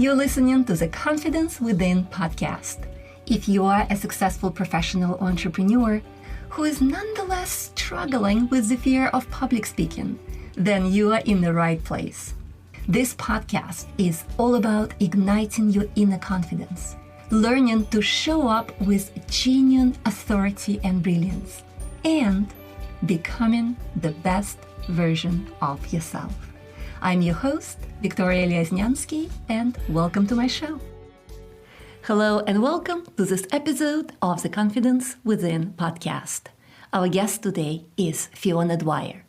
You're listening to the Confidence Within podcast. If you are a successful professional entrepreneur who is nonetheless struggling with the fear of public speaking, then you are in the right place. This podcast is all about igniting your inner confidence, learning to show up with genuine authority and brilliance, and becoming the best version of yourself. I'm your host, Victoria Lyazniansky, and welcome to my show. Hello and welcome to this episode of the Confidence Within podcast. Our guest today is Fiona Dwyer.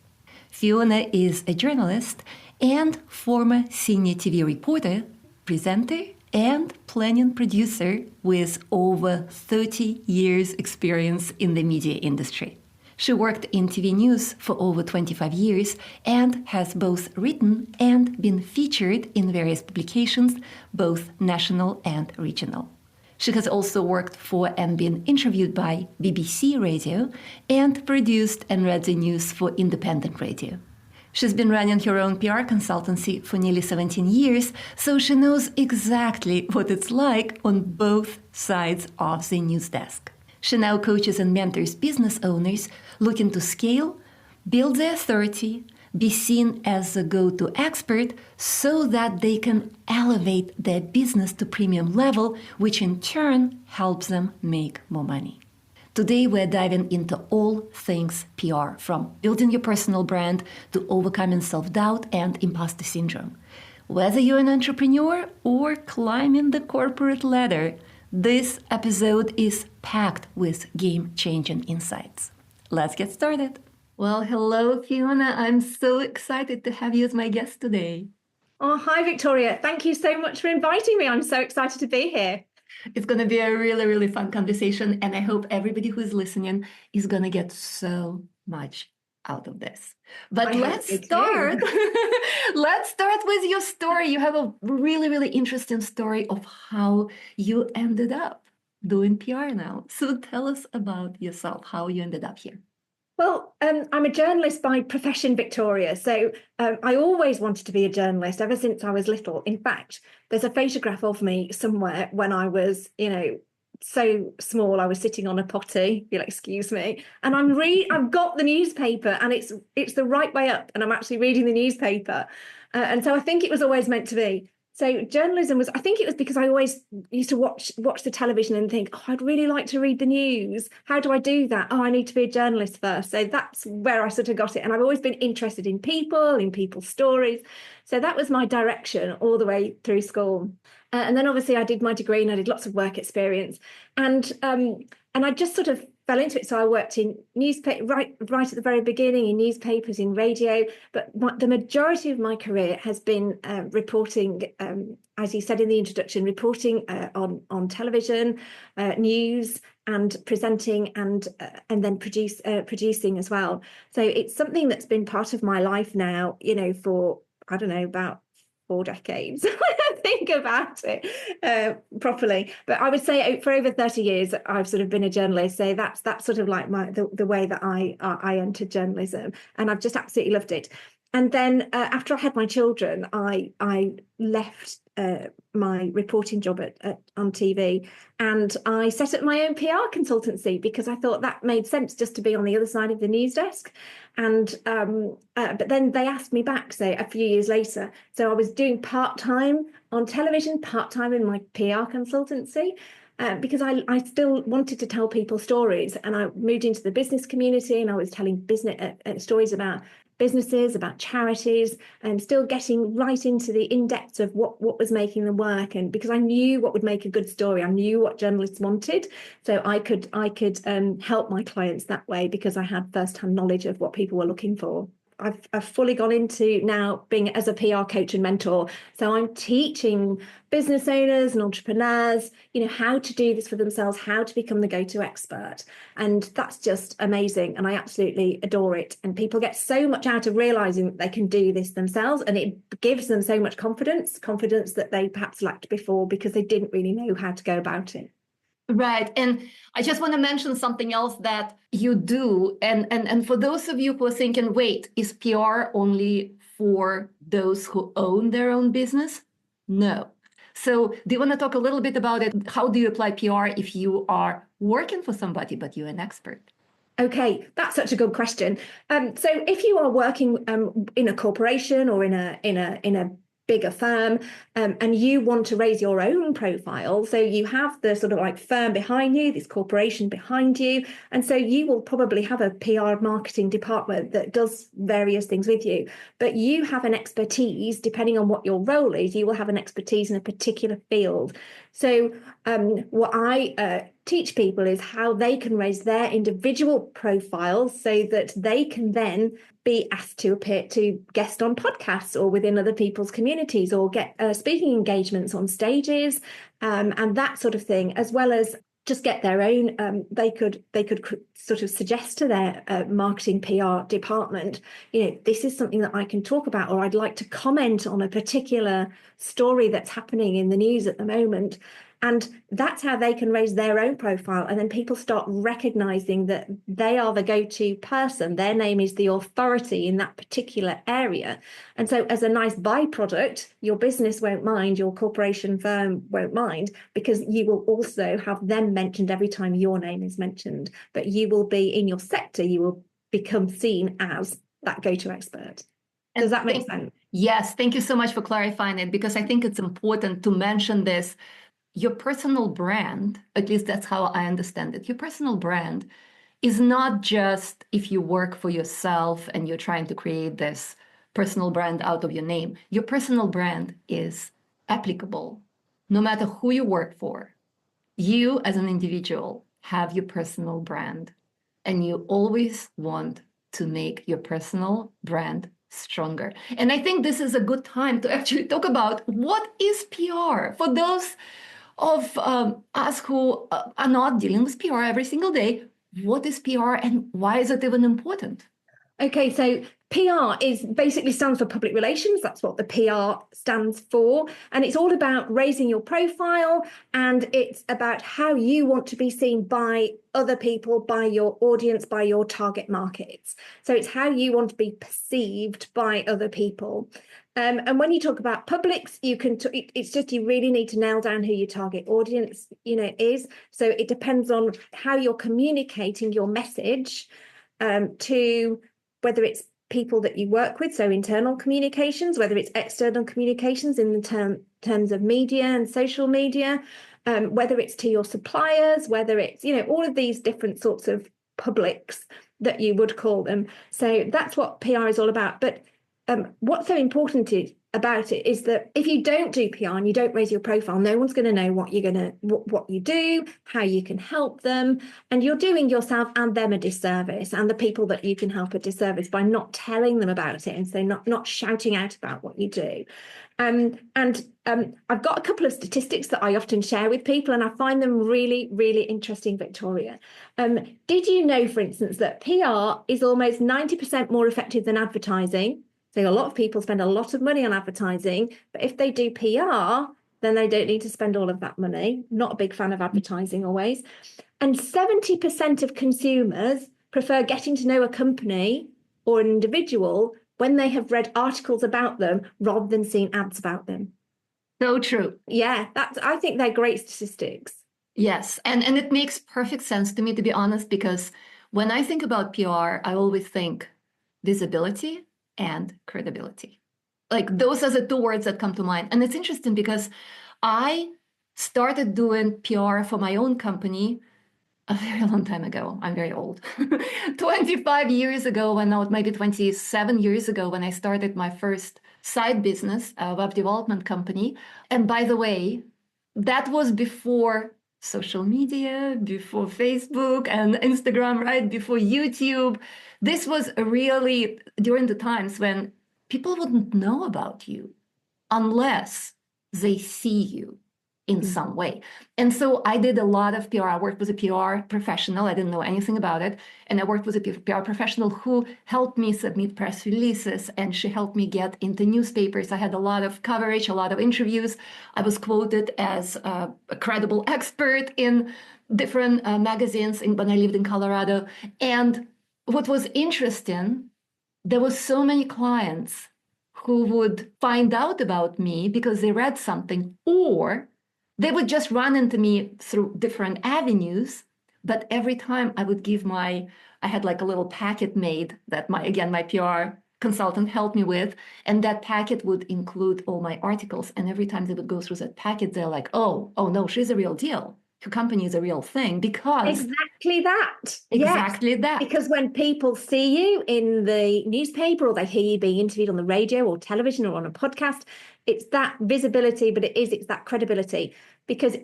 Fiona is a journalist and former senior TV reporter, presenter, and planning producer with over 30 years experience in the media industry. She worked in TV news for over 25 years and has both written and been featured in various publications, both national and regional. She has also worked for and been interviewed by BBC Radio and produced and read the news for independent radio. She's been running her own PR consultancy for nearly 17 years, so she knows exactly what it's like on both sides of the news desk. She now coaches and mentors business owners looking to scale, build their authority, be seen as a go-to expert so that they can elevate their business to premium level, which in turn helps them make more money. Today, we're diving into all things PR, from building your personal brand to overcoming self-doubt and imposter syndrome. Whether you're an entrepreneur or climbing the corporate ladder, this episode is packed with game-changing insights. Let's get started. Well, hello, Fiona. I'm so excited to have you as my guest today. Oh, hi, Victoria. Thank you so much for inviting me. I'm so excited to be here. It's going to be a really, really fun conversation, and I hope everybody who is listening is going to get so much out of this. But let's start. Let's start with your story. You have a really, really interesting story of how you ended up doing PR now. So tell us about yourself, how you ended up here. Well, I'm a journalist by profession, Victoria. So I always wanted to be a journalist ever since I was little. In fact, there's a photograph of me somewhere when I was, so small. I was sitting on a potty. You'll excuse me, and I've got the newspaper, and it's the right way up, and I'm actually reading the newspaper, and so I think it was always meant to be. So journalism was, I think it was because I always used to watch the television and think, oh, I'd really like to read the news. How do I do that? Oh, I need to be a journalist first. So that's where I sort of got it. And I've always been interested in people, in people's stories. So that was my direction all the way through school. And then obviously I did my degree and I did lots of work experience. And I just sort of fell into it. So I worked in newspaper right at the very beginning, in newspapers, in radio. But the majority of my career has been reporting, as you said in the introduction, reporting on television, news, and presenting, and then producing as well. So it's something that's been part of my life now, for I don't know, about 4 decades. Think about it properly, but I would say for over 30 years I've sort of been a journalist. So that's sort of like the way that I entered journalism, and I've just absolutely loved it. And then after I had my children, I left my reporting job on TV, and I set up my own PR consultancy because I thought that made sense, just to be on the other side of the news desk. And but then they asked me back, say a few years later. So I was doing part-time on television, part-time in my PR consultancy. Because I still wanted to tell people stories, and I moved into the business community, and I was telling business stories about businesses, about charities, and still getting right into the in-depth of what was making them work. And because I knew what would make a good story, I knew what journalists wanted, so I could help my clients that way because I had first-hand knowledge of what people were looking for. I've fully gone into now being as a PR coach and mentor. So I'm teaching business owners and entrepreneurs, how to do this for themselves, how to become the go-to expert. And that's just amazing. And I absolutely adore it. And people get so much out of realizing that they can do this themselves. And it gives them so much confidence that they perhaps lacked before because they didn't really know how to go about it. Right. And I just want to mention something else that you do. And for those of you who are thinking, wait, is PR only for those who own their own business? No. So do you want to talk a little bit about it? How do you apply PR if you are working for somebody, but you're an expert? Okay, that's such a good question. So if you are working in a corporation or in a bigger firm, and you want to raise your own profile, so you have the sort of like firm behind you, this corporation behind you, and so you will probably have a PR marketing department that does various things with you, but you have an expertise, depending on what your role is, you will have an expertise in a particular field. So what I teach people is how they can raise their individual profiles so that they can then be asked to appear to guest on podcasts or within other people's communities or get speaking engagements on stages, and that sort of thing, as well as just get their own. They could sort of suggest to their marketing PR department, this is something that I can talk about, or I'd like to comment on a particular story that's happening in the news at the moment. And that's how they can raise their own profile. And then people start recognizing that they are the go-to person. Their name is the authority in that particular area. And so as a nice byproduct, your business won't mind, your corporation firm won't mind, because you will also have them mentioned every time your name is mentioned. But you will be in your sector, you will become seen as that go-to expert. Does that make sense? Yes, thank you so much for clarifying it, because I think it's important to mention this. Your personal brand, at least that's how I understand it, your personal brand is not just if you work for yourself and you're trying to create this personal brand out of your name. Your personal brand is applicable no matter who you work for. You as an individual have your personal brand, and you always want to make your personal brand stronger. And I think this is a good time to actually talk about what is PR for those of us who are not dealing with PR every single day. What is PR and why is it even important? Okay, so PR is basically stands for public relations. That's what the PR stands for. And it's all about raising your profile, and it's about how you want to be seen by other people, by your audience, by your target markets. So it's how you want to be perceived by other people. And when you talk about publics, it's just you really need to nail down who your target audience, is. So it depends on how you're communicating your message to whether it's people that you work with, so internal communications, whether it's external communications in the terms of media and social media, whether it's to your suppliers, whether it's, all of these different sorts of publics that you would call them. So that's what PR is all about. But what's so important about it is that if you don't do PR and you don't raise your profile, no one's going to know what you do, how you can help them, and you're doing yourself and them a disservice, and the people that you can help a disservice by not telling them about it, and so not shouting out about what you do. I've got a couple of statistics that I often share with people, and I find them really, really interesting, Victoria. Did you know, for instance, that PR is almost 90% more effective than advertising? So a lot of people spend a lot of money on advertising, but if they do PR, then they don't need to spend all of that money. Not a big fan of advertising always. And 70% of consumers prefer getting to know a company or an individual when they have read articles about them rather than seeing ads about them. So true. Yeah, I think they're great statistics. Yes, and it makes perfect sense to me, to be honest, because when I think about PR, I always think visibility and credibility. Like those are the two words that come to mind. And it's interesting because I started doing PR for my own company a very long time ago. I'm very old. 25 years ago, maybe 27 years ago, when I started my first side business, a web development company. And by the way, that was before social media, before Facebook and Instagram, right? Before YouTube. This was really during the times when people wouldn't know about you unless they see you in some way. And so I did a lot of PR. I worked with a PR professional. I didn't know anything about it. And I worked with a PR professional who helped me submit press releases, and she helped me get into newspapers. I had a lot of coverage, a lot of interviews. I was quoted as a credible expert in different magazines when I lived in Colorado. And what was interesting, there were so many clients who would find out about me because they read something, or they would just run into me through different avenues. But every time I would I had like a little packet made that my PR consultant helped me with. And that packet would include all my articles. And every time they would go through that packet, they're like, oh no, she's a real deal. Her company is a real thing because exactly that. Exactly yes. that. Because when people see you in the newspaper or they hear you being interviewed on the radio or television or on a podcast, it's that visibility, but it's that credibility. Because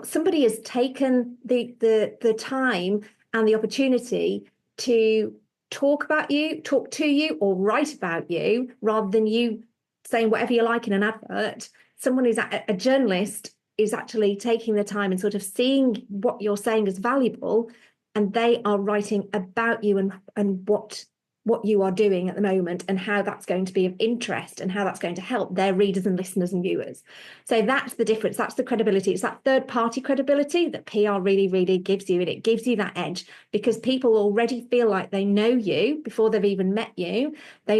somebody has taken the time and the opportunity to talk to you, or write about you, rather than you saying whatever you like in an advert. Someone who's a journalist is actually taking the time and sort of seeing what you're saying as valuable, and they are writing about you and what you are doing at the moment, and how that's going to be of interest, and how that's going to help their readers and listeners and viewers. So that's the difference. That's the credibility. It's that third party credibility that PR really, really gives you. And it gives you that edge because people already feel like they know you before they've even met you. They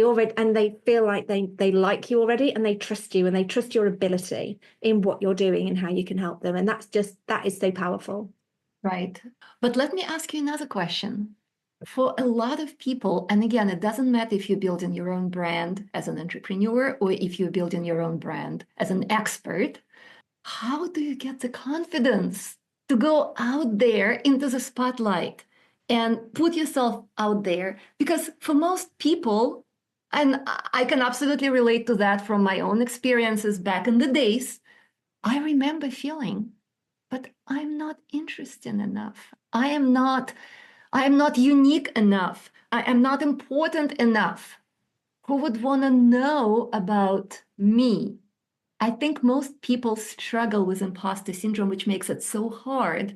feel like they like you already, and they trust you, and they trust your ability in what you're doing and how you can help them. And that is so powerful. Right. But let me ask you another question. For a lot of people, and again, it doesn't matter if you're building your own brand as an entrepreneur or if you're building your own brand as an expert, how do you get the confidence to go out there into the spotlight and put yourself out there? Because for most people, and I can absolutely relate to that from my own experiences back in the days, I remember feeling, but I'm not interesting enough. I am not unique enough. I am not important enough. Who would want to know about me? I think most people struggle with imposter syndrome, which makes it so hard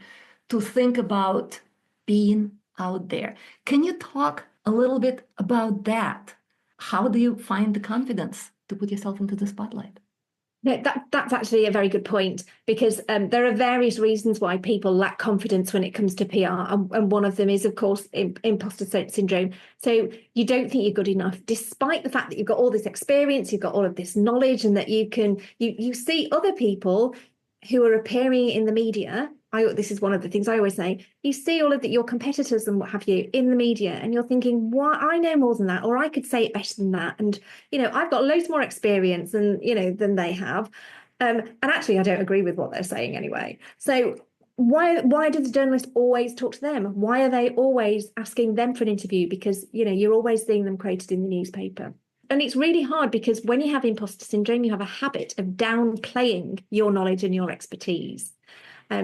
to think about being out there. Can you talk a little bit about that? How do you find the confidence to put yourself into the spotlight? No, that's actually a very good point, because there are various reasons why people lack confidence when it comes to PR. And one of them is, of course, imposter syndrome. So you don't think you're good enough, despite the fact that you've got all this experience, you've got all of this knowledge, and that you see other people who are appearing in the media. This is one of the things I always say. You see all of your competitors and what have you in the media, and you're thinking, "Why? I know more than that, or I could say it better than that." And I've got loads more experience than they have. And actually, I don't agree with what they're saying anyway. So why does the journalist always talk to them? Why are they always asking them for an interview? Because you're always seeing them quoted in the newspaper. And it's really hard, because when you have imposter syndrome, you have a habit of downplaying your knowledge and your expertise.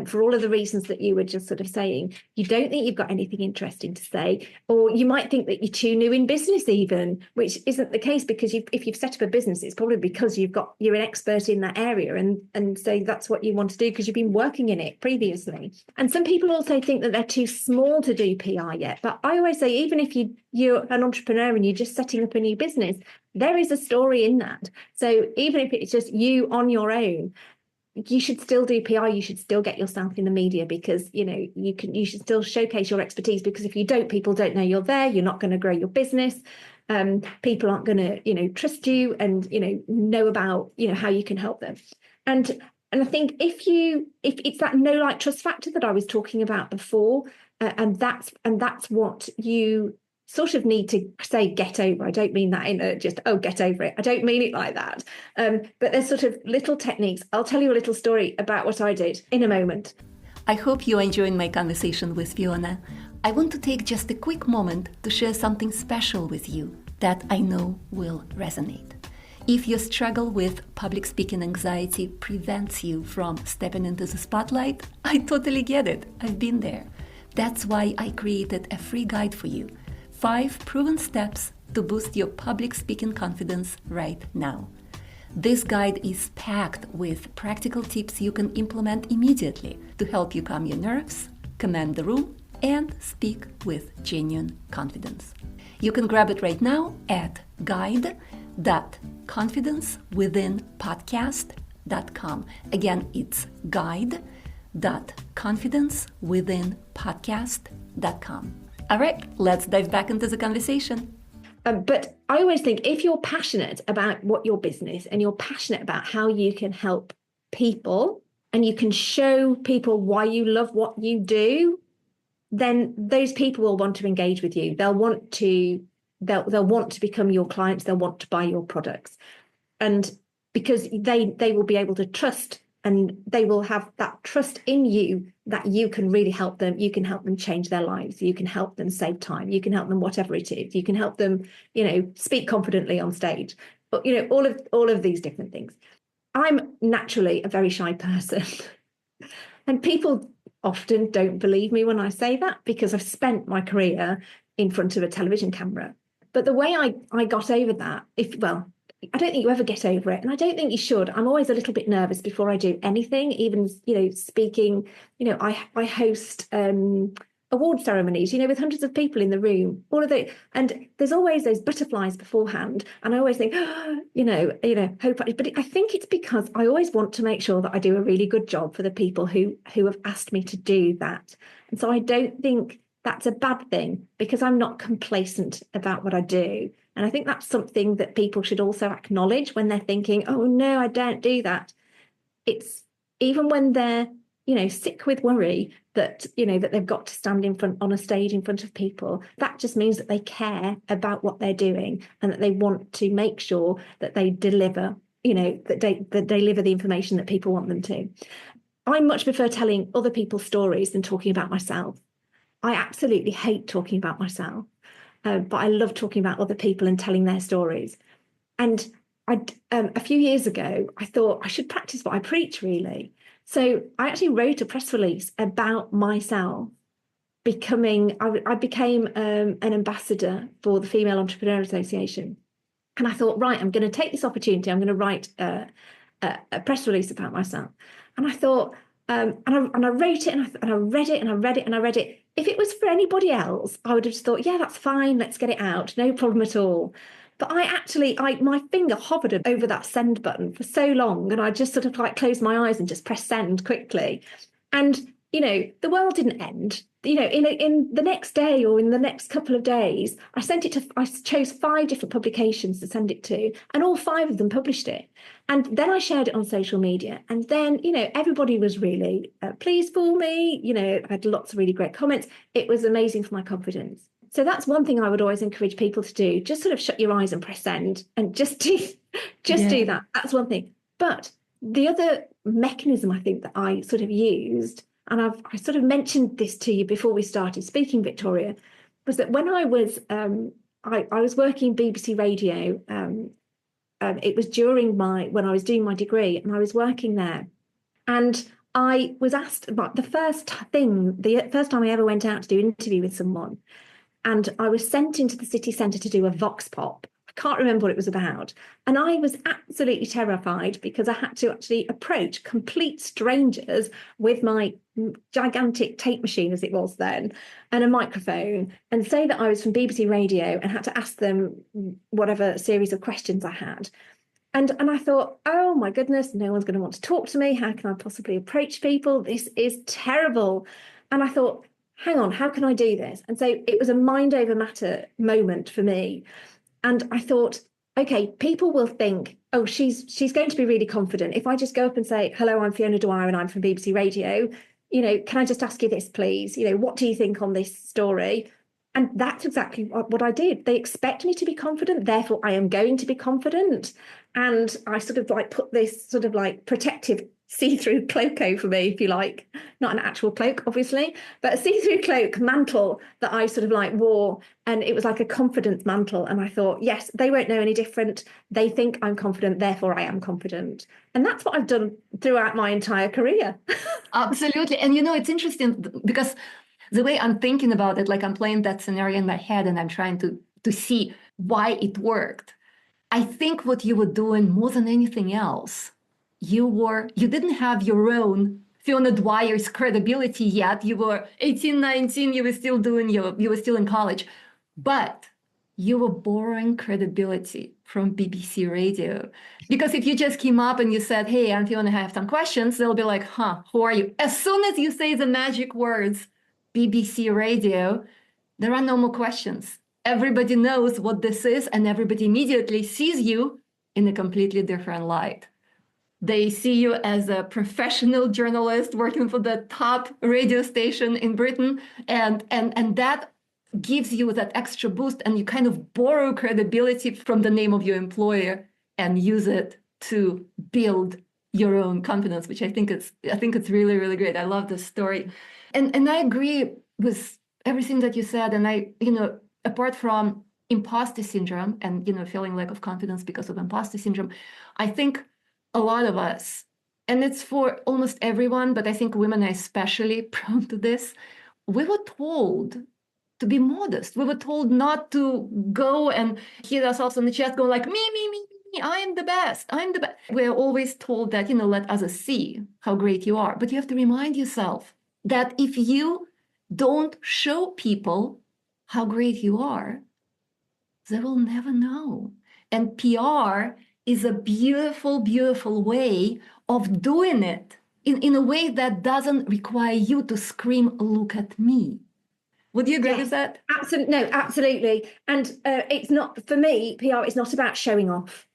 For all of the reasons that you were just sort of saying. You don't think you've got anything interesting to say, or you might think that you're too new in business even, which isn't the case, because if you've set up a business, it's probably because you're an expert in that area, and so that's what you want to do because you've been working in it previously. And some people also think that they're too small to do PR yet. But I always say, even if you're an entrepreneur and you're just setting up a new business, there is a story in that. So even if it's just you on your own, you should still do PR. You should still get yourself in the media, because you should still showcase your expertise, because if you don't, people don't know you're there. You're not going to grow your business. People aren't going to trust you and know about how you can help them. And I think if it's that know, like, trust factor that I was talking about before, and that's what you sort of need to say, get over. I don't mean that in a just, get over it. I don't mean it like that. But there's sort of little techniques. I'll tell you a little story about what I did in a moment. I hope you are enjoying my conversation with Fiona. I want to take just a quick moment to share something special with you that I know will resonate. If your struggle with public speaking anxiety prevents you from stepping into the spotlight, I totally get it. I've been there. That's why I created a free guide for you. 5 proven steps to boost your public speaking confidence right now. This guide is packed with practical tips you can implement immediately to help you calm your nerves, command the room, and speak with genuine confidence. You can grab it right now at guide.confidencewithinpodcast.com. Again, it's guide.confidencewithinpodcast.com. All right, let's dive back into the conversation. But I always think if you're passionate about what your business and you're passionate about how you can help people and you can show people why you love what you do, then those people will want to engage with you. They'll want to become your clients. They'll want to buy your products. And because they will be able to trust, and they will have that trust in you that you can really help them. You can help them change their lives. You can help them save time. You can help them whatever it is. You can help them, speak confidently on stage. But, all of these different things. I'm naturally a very shy person. And people often don't believe me when I say that because I've spent my career in front of a television camera. But the way I got over that, I don't think you ever get over it. And I don't think you should. I'm always a little bit nervous before I do anything, even, speaking. I host award ceremonies, with hundreds of people in the room, all of those. And there's always those butterflies beforehand. And I always think, hope. But I think it's because I always want to make sure that I do a really good job for the people who have asked me to do that. And so I don't think that's a bad thing because I'm not complacent about what I do. And I think that's something that people should also acknowledge when they're thinking, oh, no, I don't do that. It's even when they're, sick with worry that, that they've got to stand on a stage in front of people. That just means that they care about what they're doing and that they want to make sure that they deliver, that they deliver the information that people want them to. I much prefer telling other people's stories than talking about myself. I absolutely hate talking about myself. But I love talking about other people and telling their stories. And a few years ago, I thought I should practice what I preach, really. So I actually wrote a press release about myself I became an ambassador for the Female Entrepreneur Association. And I thought, right, I'm going to take this opportunity. I'm going to write a press release about myself. And I thought, and I wrote it and I read it and I read it and I read it. If it was for anybody else, I would have just thought, yeah, that's fine. Let's get it out. No problem at all. But my finger hovered over that send button for so long. And I just sort of closed my eyes and just pressed send quickly. And, the world didn't end. In the next day or in the next couple of days, I chose 5 different publications to send it to, and all 5 of them published it. And then I shared it on social media. And then, everybody was really pleased for me. I had lots of really great comments. It was amazing for my confidence. So that's one thing I would always encourage people to do. Just sort of shut your eyes and press send and just do that. That's one thing. But the other mechanism I think that I sort of used, and I sort of mentioned this to you before we started speaking, Victoria, was that when I was working BBC Radio. It was when I was doing my degree, and I was working there, and I was asked about the first time I ever went out to do an interview with someone, and I was sent into the city centre to do a vox pop. I can't remember what it was about. And I was absolutely terrified because I had to actually approach complete strangers with my gigantic tape machine, as it was then, and a microphone, and say that I was from BBC Radio and had to ask them whatever series of questions I had. And I thought, oh my goodness, no one's going to want to talk to me. How can I possibly approach people? This is terrible. And I thought, hang on, how can I do this? And so it was a mind over matter moment for me. And I thought, okay, people will think, oh, she's going to be really confident. If I just go up and say, hello, I'm Fiona Dwyer and I'm from BBC Radio, can I just ask you this, please? What do you think on this story? And that's exactly what I did. They expect me to be confident, therefore I am going to be confident. And I sort of put this sort of protective see-through cloak over me, if you like, not an actual cloak, obviously, but a see-through cloak mantle that I sort of wore. And it was like a confidence mantle. And I thought, yes, they won't know any different. They think I'm confident, therefore I am confident. And that's what I've done throughout my entire career. Absolutely. And it's interesting because the way I'm thinking about it, I'm playing that scenario in my head and I'm trying to see why it worked. I think what you were doing more than anything else, you didn't have your own Fiona Dwyer's credibility yet. You were 18, 19, you were still in college, but you were borrowing credibility from BBC Radio. Because if you just came up and you said, hey, I'm Fiona, I have some questions, they'll be like, who are you? As soon as you say the magic words, BBC Radio, there are no more questions. everybody knows what this is, and everybody immediately sees you in a completely different light. They see you as a professional journalist working for the top radio station in Britain, and that gives you that extra boost, and you kind of borrow credibility from the name of your employer and use it to build your own confidence, which I think it's really, really great. I love this story. And I agree with everything that you said. And apart from imposter syndrome and, feeling lack of confidence because of imposter syndrome, I think a lot of us, and it's for almost everyone, but I think women are especially prone to this, we were told to be modest. We were told not to go and hit ourselves on the chest, go like, me, I am the best. I'm the best. We're always told that, let others see how great you are. But you have to remind yourself that if you don't show people how great you are, they will never know. And PR is a beautiful, beautiful way of doing it in a way that doesn't require you to scream, look at me. Would you agree with that? Absolutely. No, absolutely. And it's not, for me, PR is not about showing off.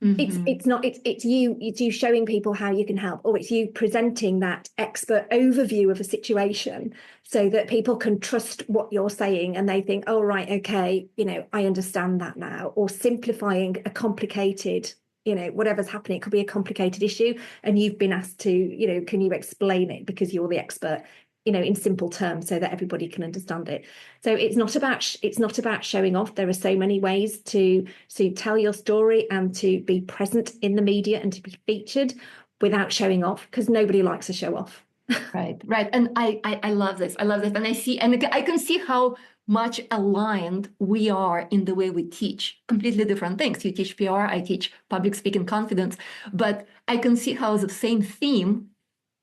It's you showing people how you can help, or it's you presenting that expert overview of a situation so that people can trust what you're saying and they think, oh, right, okay, I understand that now, or simplifying a complicated, whatever's happening. It could be a complicated issue and you've been asked to, can you explain it because you're the expert, in simple terms so that everybody can understand it. So it's not about showing off. There are so many ways to tell your story and to be present in the media and to be featured without showing off, because nobody likes a show off. Right. And I love this. And I can see how much aligned we are in the way we teach completely different things. You teach PR, I teach public speaking confidence, but I can see how the same theme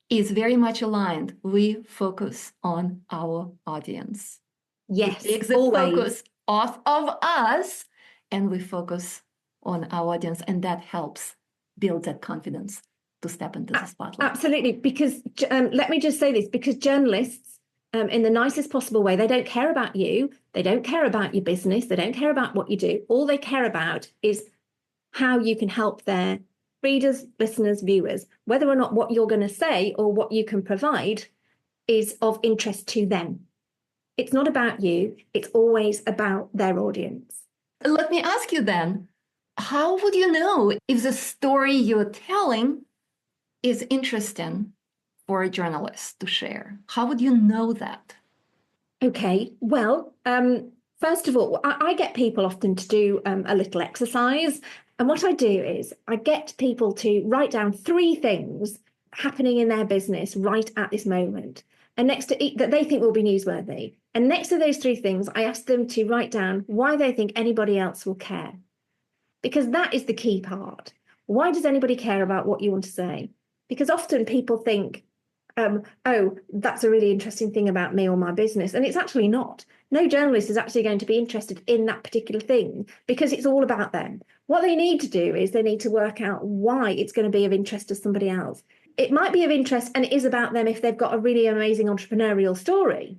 is very much aligned. We focus on our audience. Yes, we take the focus off of us and we focus on our audience, and that helps build that confidence to step into the spotlight. Absolutely, because let me just say this, because journalists, in the nicest possible way, they don't care about you, they don't care about your business, they don't care about what you do. All they care about is how you can help their readers, listeners, viewers, whether or not what you're going to say or what you can provide is of interest to them. It's not about you. It's always about their audience. Let me ask you then, how would you know if the story you're telling is interesting for a journalist to share? How would you know that? Okay, well, first of all, I get people often to do a little exercise. And what I do is I get people to write down 3 things happening in their business right at this moment, and next to that they think will be newsworthy. And next to those 3 things, I ask them to write down why they think anybody else will care. Because that is the key part. Why does anybody care about what you want to say? Because often people think, oh, that's a really interesting thing about me or my business. And it's actually not. No journalist is actually going to be interested in that particular thing because it's all about them. What they need to do is they need to work out why it's going to be of interest to somebody else. It might be of interest and it is about them if they've got a really amazing entrepreneurial story.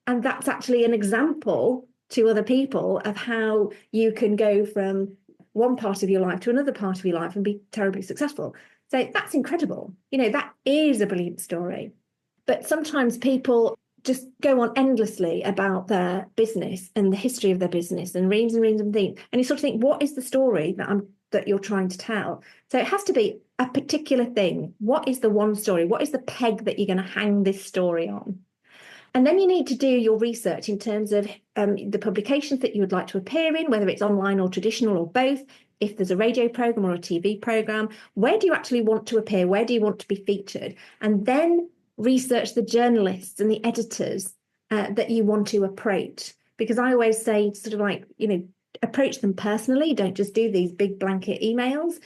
And that's actually an example to other people of how you can go from one part of your life to another part of your life and be terribly successful. So that's incredible. That is a brilliant story. But sometimes people just go on endlessly about their business and the history of their business and reams of things. And you sort of think, what is the story that you're trying to tell? So it has to be a particular thing. What is the one story? What is the peg that you're going to hang this story on? And then you need to do your research in terms of the publications that you would like to appear in, whether it's online or traditional or both. If there's a radio program or a TV program, where do you actually want to appear? Where do you want to be featured? And then research the journalists and the editors that you want to approach. Because I always say sort of like, approach them personally. Don't just do these big blanket emails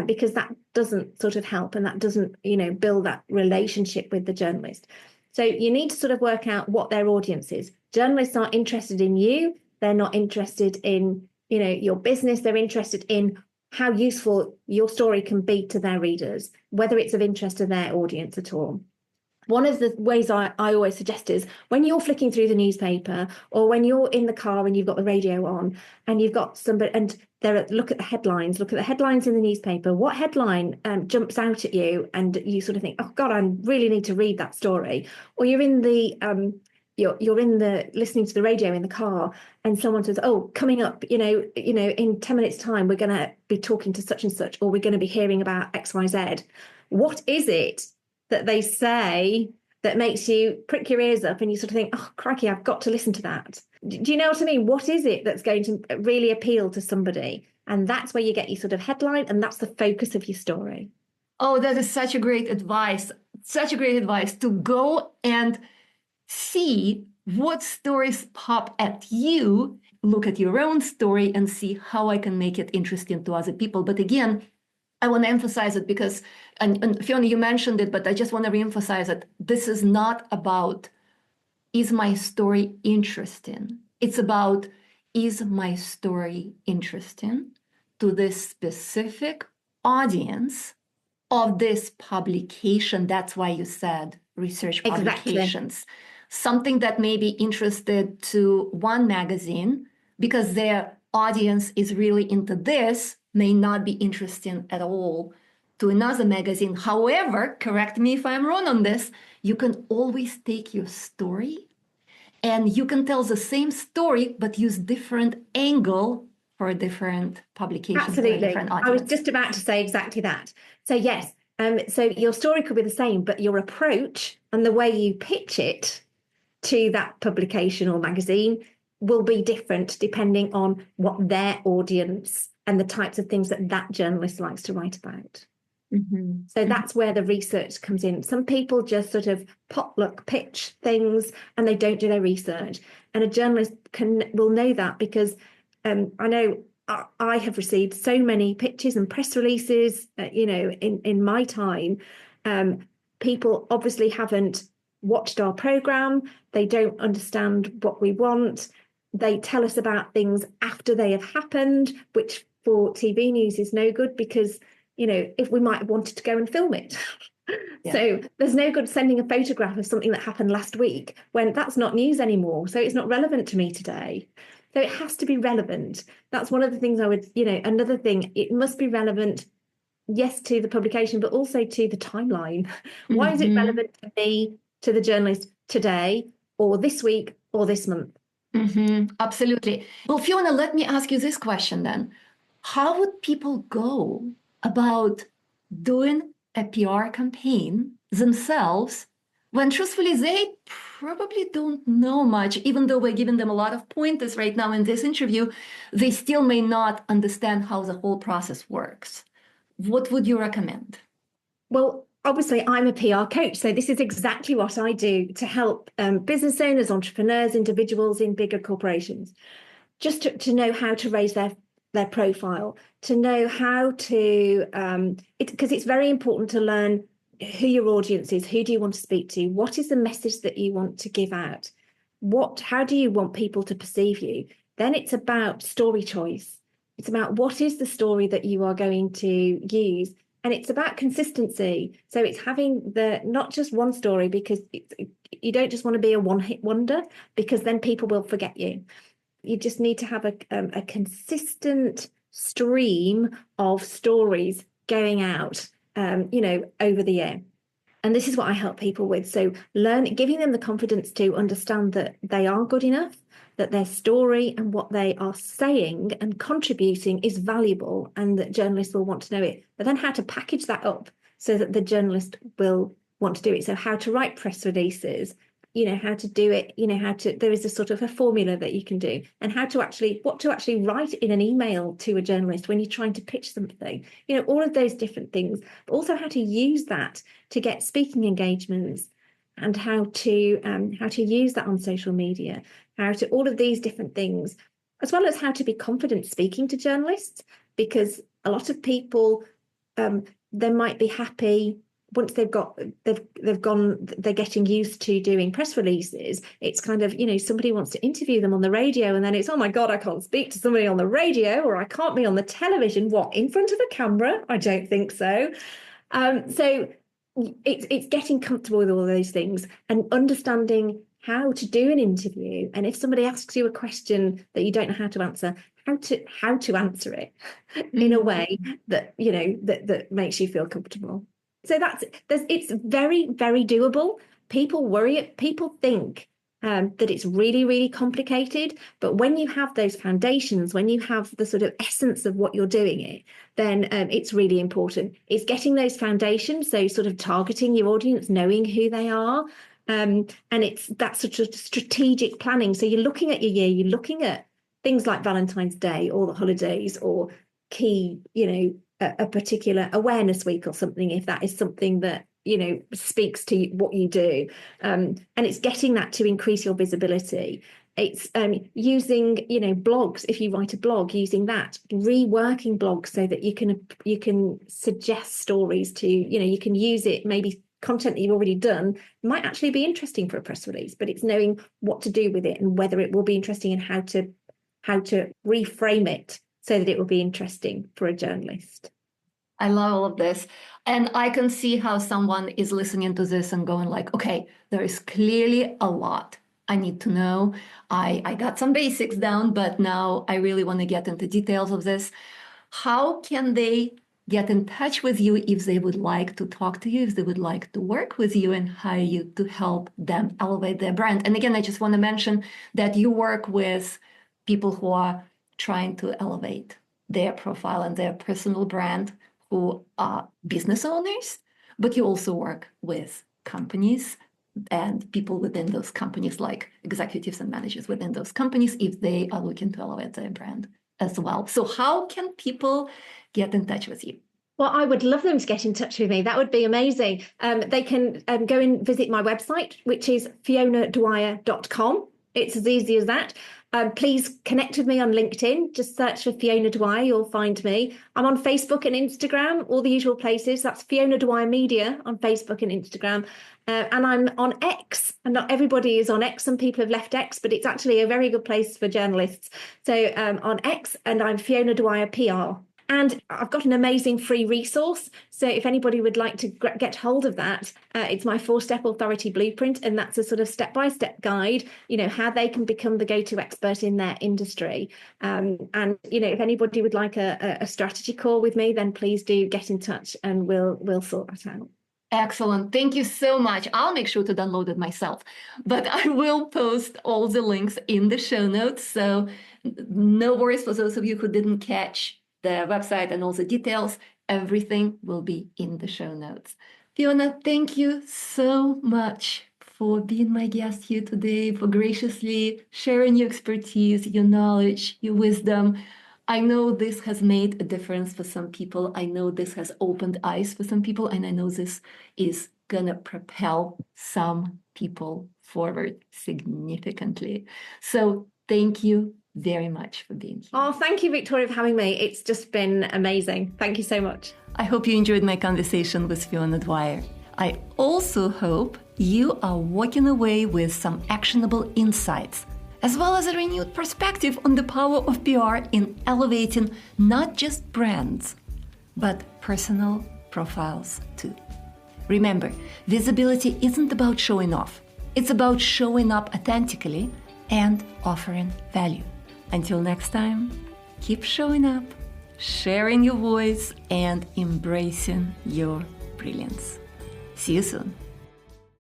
because that doesn't sort of help and that doesn't, build that relationship with the journalist. So you need to sort of work out what their audience is. Journalists aren't interested in you. They're not interested in, your business. They're interested in how useful your story can be to their readers, whether it's of interest to their audience at all. One of the ways I always suggest is when you're flicking through the newspaper, or when you're in the car and you've got the radio on and you've got somebody and look at the headlines, in the newspaper. What headline jumps out at you and you sort of think, oh God, I really need to read that story. Or you're in the you're in the listening to the radio in the car and someone says, oh, coming up, in 10 minutes time, we're going to be talking to such and such, or we're going to be hearing about XYZ. What is it that they say that makes you prick your ears up and you sort of think, oh, crikey, I've got to listen to that? Do you know what I mean? What is it that's going to really appeal to somebody? And that's where you get your sort of headline, and that's the focus of your story. Oh, that is such a great advice. Such a great advice to go and see what stories pop at you, look at your own story and see how I can make it interesting to other people. But again, I want to emphasize it because, and Fiona, you mentioned it, but I just want to reemphasize it. This is not about, is my story interesting? It's about, is my story interesting to this specific audience of this publication? That's why you said research publications. Exactly. Something that may be interested to one magazine because their audience is really into this may not be interesting at all to another magazine. However, correct me if I'm wrong on this, you can always take your story and you can tell the same story, but use different angle for a different publication. Absolutely. For a different audience. I was just about to say exactly that. So yes, so your story could be the same, but your approach and the way you pitch it to that publication or magazine will be different depending on what their audience and the types of things that journalist likes to write about. Mm-hmm. So that's where the research comes in. Some people just sort of potluck pitch things and they don't do their research. And a journalist will know that because I know I have received so many pitches and press releases, in my time. People obviously haven't watched our programme. They don't understand what we want. They tell us about things after they have happened, which for TV news is no good because, if we might have wanted to go and film it. Yeah. So there's no good sending a photograph of something that happened last week when that's not news anymore. So it's not relevant to me today. So it has to be relevant. That's one of the things I would, another thing, it must be relevant, yes, to the publication, but also to the timeline. Mm-hmm. Why is it relevant to me, to the journalist today or this week or this month? Mm-hmm. Absolutely. Well, Fiona, let me ask you this question then. How would people go about doing a PR campaign themselves when truthfully they probably don't know much? Even though we're giving them a lot of pointers right now in this interview, they still may not understand how the whole process works. What would you recommend? Well, obviously, I'm a PR coach, so this is exactly what I do to help business owners, entrepreneurs, individuals in bigger corporations, just to know how to raise their profile, to know how to, because it's very important to learn who your audience is, who do you want to speak to, what is the message that you want to give out, how do you want people to perceive you? Then it's about story choice. It's about what is the story that you are going to use. And it's about consistency. So it's having not just one story, because you don't just want to be a one-hit wonder, because then people will forget you. You just need to have a consistent stream of stories going out, over the year. And this is what I help people with. So giving them the confidence to understand that they are good enough, that their story and what they are saying and contributing is valuable, and that journalists will want to know it. But then how to package that up so that the journalist will want to do it. So how to write press releases, how to do it, there is a sort of a formula that you can do, and what to actually write in an email to a journalist when you're trying to pitch something, all of those different things, but also how to use that to get speaking engagements, and how to use that on social media, all of these different things, as well as how to be confident speaking to journalists, because a lot of people, they might be happy once they're getting used to doing press releases. It's kind of, somebody wants to interview them on the radio, and then it's, oh my God, I can't speak to somebody on the radio, or I can't be on the television. What, in front of a camera? I don't think so. So it's getting comfortable with all those things and understanding how to do an interview. And if somebody asks you a question that you don't know how to answer, how to answer it in a way that, you know, that makes you feel comfortable. So it's very, very doable. People think that it's really, really complicated. But when you have those foundations, when you have the sort of essence of what you're doing it, then it's really important. It's getting those foundations, so sort of targeting your audience, knowing who they are. And it's that sort of strategic planning. So you're looking at your year, you're looking at things like Valentine's Day or the holidays or key, you know, a particular awareness week or something, if that is something that, you know, speaks to what you do. And it's getting that to increase your visibility. It's using, you know, blogs. If you write a blog, using that, reworking blogs so that you can suggest stories to, you know, you can use it, maybe content that you've already done might actually be interesting for a press release, but it's knowing what to do with it and whether it will be interesting and how to reframe it so that it will be interesting for a journalist. I love all of this. And I can see how someone is listening to this and going like, okay, there is clearly a lot I need to know. I got some basics down, but now I really want to get into details of this. How can they get in touch with you if they would like to talk to you, if they would like to work with you and hire you to help them elevate their brand? And again, I just want to mention that you work with people who are trying to elevate their profile and their personal brand, who are business owners, but you also work with companies and people within those companies, like executives and managers within those companies, if they are looking to elevate their brand as well. So how can people get in touch with you? Well, I would love them to get in touch with me. That would be amazing. They can go and visit my website, which is fionadwyer.com. It's as easy as that. Please connect with me on LinkedIn. Just search for Fiona Dwyer, you'll find me. I'm on Facebook and Instagram, all the usual places. That's Fiona Dwyer Media on Facebook and Instagram. And I'm on X. And not everybody is on X. Some people have left X, but it's actually a very good place for journalists. So on X, and I'm Fiona Dwyer PR. And I've got an amazing free resource. So if anybody would like to get hold of that, it's my 4-step authority blueprint. And that's a sort of step-by-step guide, you know, how they can become the go-to expert in their industry. And, you know, if anybody would like a strategy call with me, then please do get in touch and we'll sort that out. Excellent. Thank you so much. I'll make sure to download it myself, but I will post all the links in the show notes. So no worries for those of you who didn't catch the website and all the details. Everything will be in the show notes. Fiona, thank you so much for being my guest here today, for graciously sharing your expertise, your knowledge, your wisdom. I know this has made a difference for some people. I know this has opened eyes for some people, and I know this is gonna propel some people forward significantly. So thank you very much for being here. Oh, thank you, Victoria, for having me. It's just been amazing. Thank you so much. I hope you enjoyed my conversation with Fiona Dwyer. I also hope you are walking away with some actionable insights, as well as a renewed perspective on the power of PR in elevating not just brands, but personal profiles too. Remember, visibility isn't about showing off. It's about showing up authentically and offering value. Until next time, keep showing up, sharing your voice, and embracing your brilliance. See you soon.